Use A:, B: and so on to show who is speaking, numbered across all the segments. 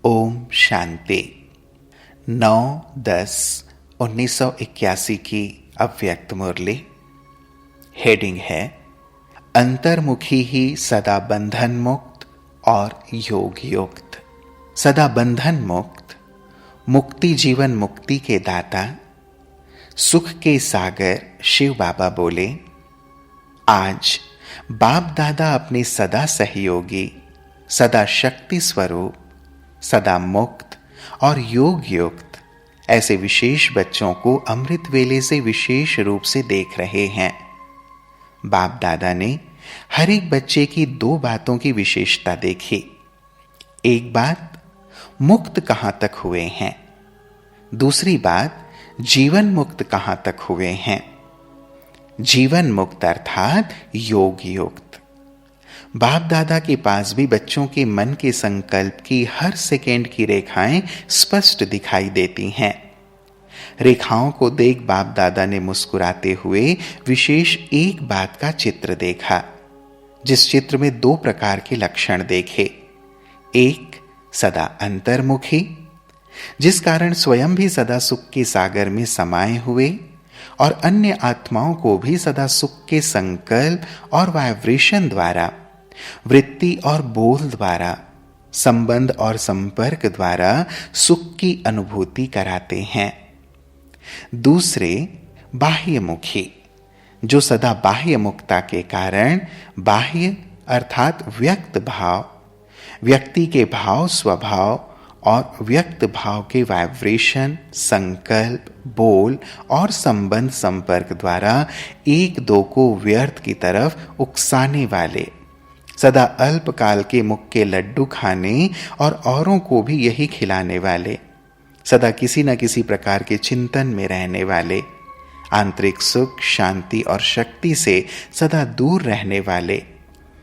A: ओम शांति। 9/10/1981 की अव्यक्त मुरली। हेडिंग है अंतर्मुखी ही सदा बंधन मुक्त और योग युक्त। सदा बंधन मुक्त, मुक्ति जीवन मुक्ति के दाता, सुख के सागर शिव बाबा बोले, आज बाप दादा अपने सदा सहयोगी, सदा शक्ति स्वरूप, सदा मुक्त और योग युक्त ऐसे विशेष बच्चों को अमृत वेले से विशेष रूप से देख रहे हैं। बाप दादा ने हर एक बच्चे की दो बातों की विशेषता देखी। एक बात, मुक्त कहां तक हुए हैं। दूसरी बात, जीवन मुक्त कहां तक हुए हैं। जीवन मुक्त अर्थात योग युक्त। बाप दादा के पास भी बच्चों के मन के संकल्प की हर सेकेंड की रेखाएं स्पष्ट दिखाई देती हैं। रेखाओं को देख बाप दादा ने मुस्कुराते हुए विशेष एक बात का चित्र देखा, जिस चित्र में दो प्रकार के लक्षण देखे। एक, सदा अंतर्मुखी, जिस कारण स्वयं भी सदा सुख के सागर में समाये हुए और अन्य आत्माओं को भी सदा सुख के संकल्प और वाइब्रेशन द्वारा, वृत्ति और बोल द्वारा, संबंध और संपर्क द्वारा सुख की अनुभूति कराते हैं। दूसरे, बाह्यमुखी, जो सदा बाह्य मुक्ता के कारण बाह्य अर्थात व्यक्त भाव, व्यक्ति के भाव स्वभाव और व्यक्त भाव के वाइब्रेशन, संकल्प, बोल और संबंध संपर्क द्वारा एक दो को व्यर्थ की तरफ उकसाने वाले, सदा अल्पकाल के मुख के लड्डू खाने और औरों को भी यही खिलाने वाले, सदा किसी न किसी प्रकार के चिंतन में रहने वाले, आंतरिक सुख, शांति और शक्ति से सदा दूर रहने वाले,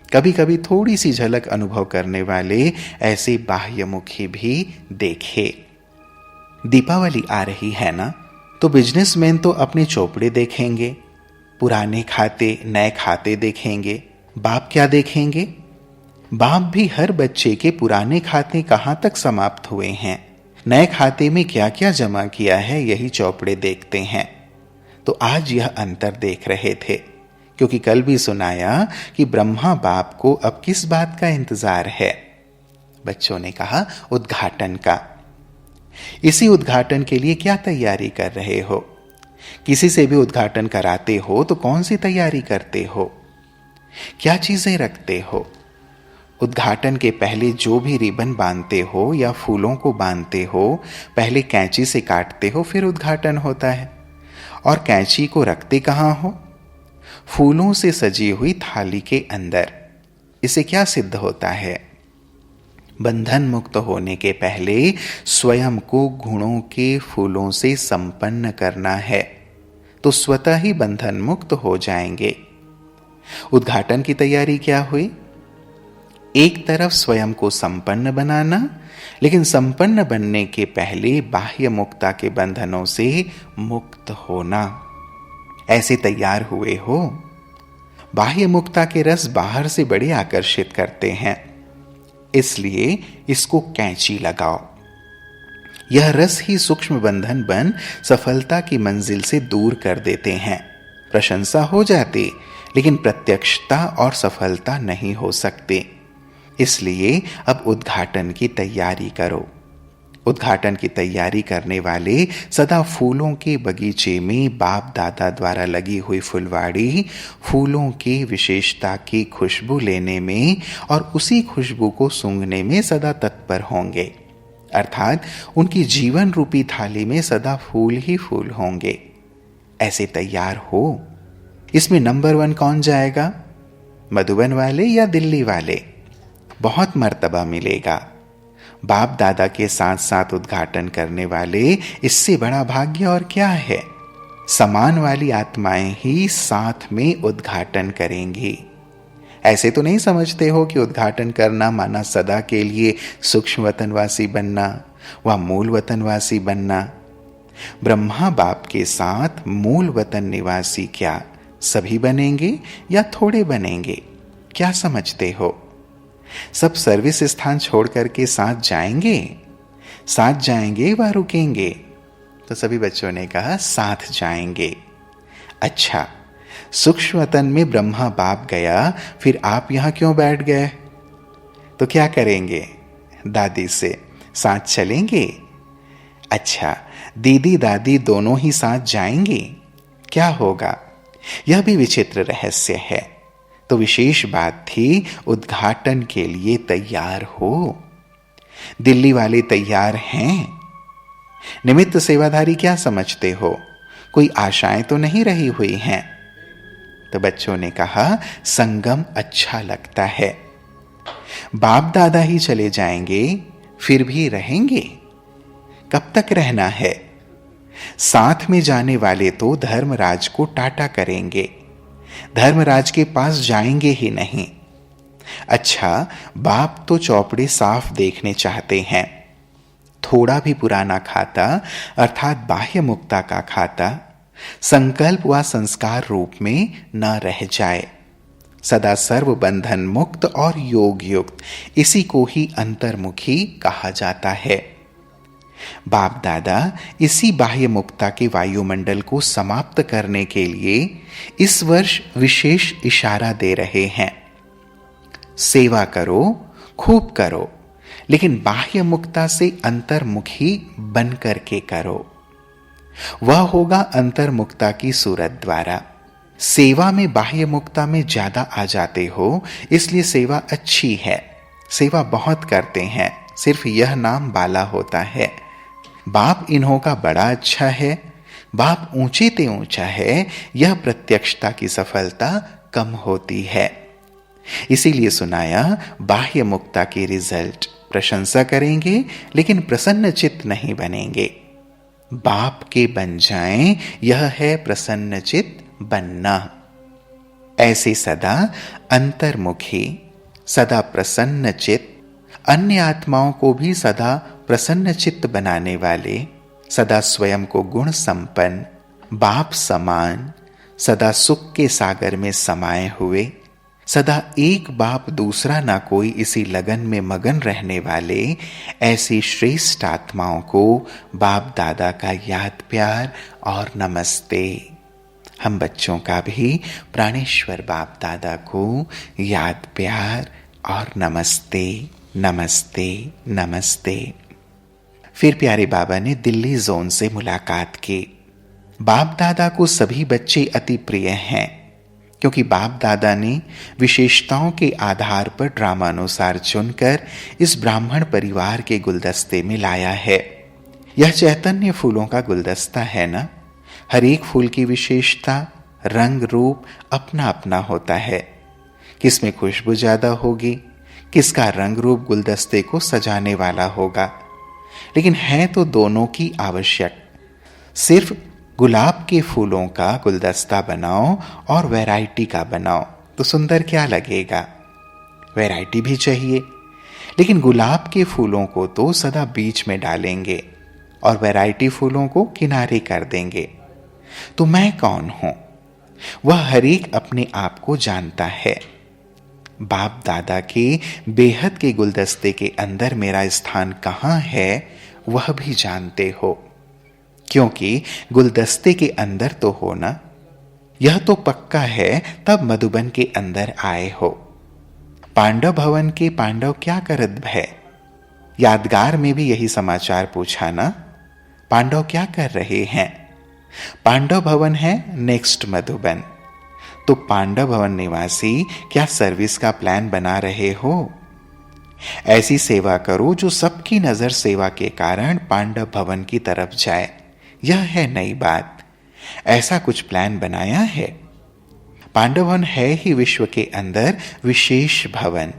A: कभी कभी थोड़ी सी झलक अनुभव करने वाले ऐसे बाह्यमुखी भी देखे। दीपावली आ रही है ना, तो बिजनेसमैन तो अपने चोपड़े देखेंगे, पुराने खाते नए खाते देखेंगे। बाप क्या देखेंगे? बाप भी हर बच्चे के पुराने खाते कहां तक समाप्त हुए हैं, नए खाते में क्या क्या जमा किया है, यही चौपड़े देखते हैं। तो आज यह अंतर देख रहे थे, क्योंकि कल भी सुनाया कि ब्रह्मा बाप को अब किस बात का इंतजार है। बच्चों ने कहा उद्घाटन का। इसी उद्घाटन के लिए क्या तैयारी कर रहे हो? किसी से भी उद्घाटन कराते हो तो कौन सी तैयारी करते हो? क्या चीजें रखते हो? उद्घाटन के पहले जो भी रिबन बांधते हो या फूलों को बांधते हो, पहले कैंची से काटते हो, फिर उद्घाटन होता है। और कैंची को रखते कहां हो? फूलों से सजी हुई थाली के अंदर। इसे क्या सिद्ध होता है? बंधन मुक्त होने के पहले स्वयं को गुणों के फूलों से संपन्न करना है, तो स्वतः ही बंधन मुक्त हो जाएंगे। उद्घाटन की तैयारी क्या हुई? एक तरफ स्वयं को संपन्न बनाना, लेकिन संपन्न बनने के पहले बाह्य मुक्ता के बंधनों से मुक्त होना। ऐसे तैयार हुए हो? बाह्य मुक्ता के रस बाहर से बड़े आकर्षित करते हैं, इसलिए इसको कैंची लगाओ। यह रस ही सूक्ष्म बंधन बन सफलता की मंजिल से दूर कर देते हैं। प्रशंसा हो जाती, लेकिन प्रत्यक्षता और सफलता नहीं हो सकती। इसलिए अब उद्घाटन की तैयारी करो। उद्घाटन की तैयारी करने वाले सदा फूलों के बगीचे में बाप दादा द्वारा लगी हुई फुलवाड़ी, फूलों की विशेषता की खुशबू लेने में और उसी खुशबू को सूंघने में सदा तत्पर होंगे। अर्थात उनकी जीवन रूपी थाली में सदा फूल ही फूल होंगे। ऐसे तैयार हो। इसमें नंबर 1 कौन जाएगा? मधुबन वाले या दिल्ली वाले? बहुत मर्तबा मिलेगा। बाप दादा के साथ साथ उद्घाटन करने वाले, इससे बड़ा भाग्य और क्या है? समान वाली आत्माएं ही साथ में उद्घाटन करेंगी। ऐसे तो नहीं समझते हो कि उद्घाटन करना माना सदा के लिए सूक्ष्म वतनवासी बनना व मूल वतनवासी बनना। ब्रह्मा बाप के साथ मूल वतन निवासी क्या सभी बनेंगे या थोड़े बनेंगे? क्या समझते हो? सब सर्विस स्थान छोड़ करके साथ जाएंगे साथ जाएंगे व रुकेंगे? तो सभी बच्चों ने कहा साथ जाएंगे। अच्छा, सूक्ष्म वतन में ब्रह्मा बाप गया, फिर आप यहां क्यों बैठ गए? तो क्या करेंगे? दादी से साथ चलेंगे? अच्छा, दीदी दादी दोनों ही साथ जाएंगे? क्या होगा? यह भी विचित्र रहस्य है। तो विशेष बात थी, उद्घाटन के लिए तैयार हो। दिल्ली वाले तैयार हैं? निमित्त सेवाधारी क्या समझते हो? कोई आशाएं तो नहीं रही हुई हैं? तो बच्चों ने कहा संगम अच्छा लगता है। बाप दादा ही चले जाएंगे, फिर भी रहेंगे? कब तक रहना है? साथ में जाने वाले तो धर्मराज को टाटा करेंगे, धर्मराज के पास जाएंगे ही नहीं। अच्छा, बाप तो चौपड़े साफ देखने चाहते हैं। थोड़ा भी पुराना खाता अर्थात बाह्य मुक्ता का खाता संकल्प व संस्कार रूप में न रह जाए। सदा सर्व बंधन मुक्त और योग युक्त, इसी को ही अंतर्मुखी कहा जाता है। बाप दादा इसी बाह्य मुक्ता के वायुमंडल को समाप्त करने के लिए इस वर्ष विशेष इशारा दे रहे हैं। सेवा करो, खूब करो, लेकिन बाह्य मुक्ता से अंतर्मुखी बन करके करो। वह होगा अंतर्मुक्ता की सूरत द्वारा। सेवा में बाह्य मुक्ता में ज्यादा आ जाते हो, इसलिए सेवा अच्छी है, सेवा बहुत करते हैं, सिर्फ यह नाम बाला होता है। बाप इन्हों का बड़ा अच्छा है, बाप ऊंचे ते ऊंचा है, यह प्रत्यक्षता की सफलता कम होती है। इसीलिए सुनाया बाह्य मुक्ता की रिजल्ट। प्रशंसा करेंगे लेकिन प्रसन्न चित्त नहीं बनेंगे। बाप के बन जाएं, यह है प्रसन्न चित्त बनना। ऐसे सदा अंतर्मुखी, सदा प्रसन्न चित्त, अन्य आत्माओं को भी सदा प्रसन्न चित्त बनाने वाले, सदा स्वयं को गुण संपन्न, बाप समान, सदा सुख के सागर में समाये हुए, सदा एक बाप दूसरा ना कोई, इसी लगन में मगन रहने वाले ऐसी श्रेष्ठ आत्माओं को बाप दादा का याद प्यार और नमस्ते। हम बच्चों का भी प्राणेश्वर बाप दादा को याद प्यार और नमस्ते नमस्ते नमस्ते। फिर प्यारे बाबा ने दिल्ली जोन से मुलाकात की। बाप दादा को सभी बच्चे अति प्रिय हैं, क्योंकि बाप दादा ने विशेषताओं के आधार पर ड्रामानुसार चुनकर इस ब्राह्मण परिवार के गुलदस्ते में लाया है। यह चैतन्य फूलों का गुलदस्ता है ना। हर एक फूल की विशेषता, रंग रूप अपना अपना होता है। किसमें खुशबू ज्यादा होगी, किसका रंग रूप गुलदस्ते को सजाने वाला होगा, लेकिन है तो दोनों की आवश्यक। सिर्फ गुलाब के फूलों का गुलदस्ता बनाओ और वैरायटी का बनाओ तो सुंदर क्या लगेगा। वैरायटी भी चाहिए, लेकिन गुलाब के फूलों को तो सदा बीच में डालेंगे और वैरायटी फूलों को किनारे कर देंगे। तो मैं कौन हूं? वह हर एक अपने आप को जानता है। बाप दादा के बेहद के गुलदस्ते के अंदर मेरा स्थान कहां है वह भी जानते हो, क्योंकि गुलदस्ते के अंदर तो हो ना। यह तो पक्का है तब मधुबन के अंदर आए हो। पांडव भवन के पांडव क्या करत भय? यादगार में भी यही समाचार पूछा ना। पांडव क्या कर रहे हैं? पांडव भवन है नेक्स्ट मधुबन। तो पांडव भवन निवासी क्या सर्विस का प्लान बना रहे हो? ऐसी सेवा करो जो सबकी नजर सेवा के कारण पांडव भवन की तरफ जाए। यह है नई बात। ऐसा कुछ प्लान बनाया है। पांडव भवन है ही विश्व के अंदर विशेष भवन,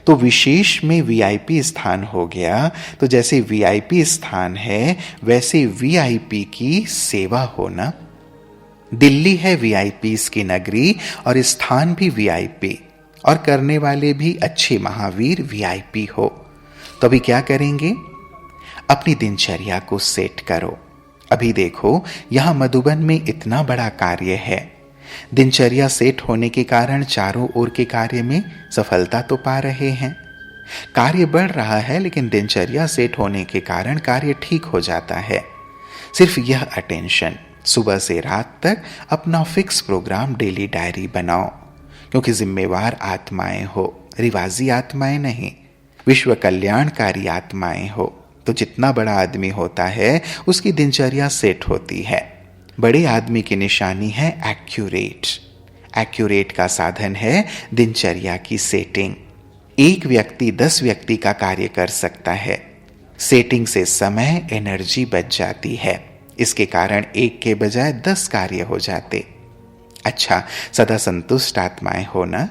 A: तो विशेष में वीआईपी स्थान हो गया। तो जैसे वीआईपी स्थान है वैसे वीआईपी की सेवा होना। दिल्ली है वीआईपीस की नगरी और स्थान भी वीआईपी, और करने वाले भी अच्छे महावीर वीआईपी हो। तो अभी क्या करेंगे? अपनी दिनचर्या को सेट करो। अभी देखो यहां मधुबन में इतना बड़ा कार्य है। दिनचर्या सेट होने के कारण चारों ओर के कार्य में सफलता तो पा रहे हैं। कार्य बढ़ रहा है लेकिन दिनचर्या सेट होने के कारण कार्य ठीक हो जाता है। सिर्फ यह अटेंशन, सुबह से रात तक अपना फिक्स प्रोग्राम डेली डायरी बनाओ, क्योंकि जिम्मेवार आत्माएं हो, रिवाजी आत्माएं नहीं, विश्व कल्याणकारी आत्माएं हो। तो जितना बड़ा आदमी होता है उसकी दिनचर्या सेट होती है। बड़े आदमी की निशानी है एक्यूरेट। एक्यूरेट का साधन है दिनचर्या की सेटिंग। एक व्यक्ति 10 व्यक्ति का कार्य कर सकता है। सेटिंग से समय, एनर्जी बच जाती है। इसके कारण एक के बजाय 10 कार्य हो जाते। अच्छा, सदा संतुष्ट आत्माएं हो ना?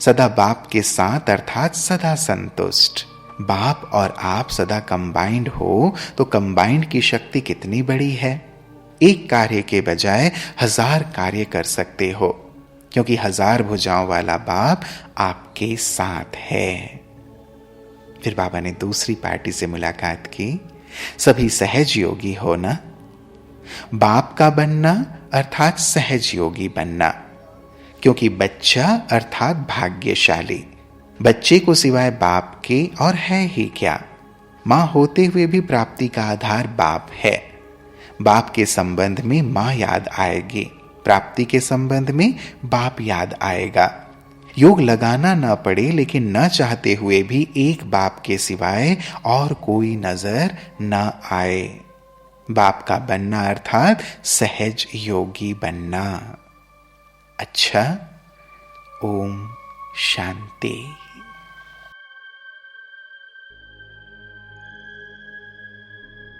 A: सदा बाप के साथ, अर्थात सदा संतुष्ट। बाप और आप सदा कंबाइंड हो तो कंबाइंड की शक्ति कितनी बड़ी है। एक कार्य के बजाय 1000 कार्य कर सकते हो, क्योंकि 1000 भुजाओं वाला बाप आपके साथ है। फिर बाबा ने दूसरी पार्टी से मुलाकात की। सभी सहज योगी हो ना? बाप का बनना अर्थात सहज योगी बनना, क्योंकि बच्चा अर्थात भाग्यशाली। बच्चे को सिवाय बाप के और है ही क्या। मां होते हुए भी प्राप्ति का आधार बाप है। बाप के संबंध में मां याद आएगी, प्राप्ति के संबंध में बाप याद आएगा। योग लगाना ना पड़े लेकिन न चाहते हुए भी एक बाप के सिवाय और कोई नजर न आए। बाप का बनना अर्थात सहज योगी बनना। अच्छा, ओम शांति।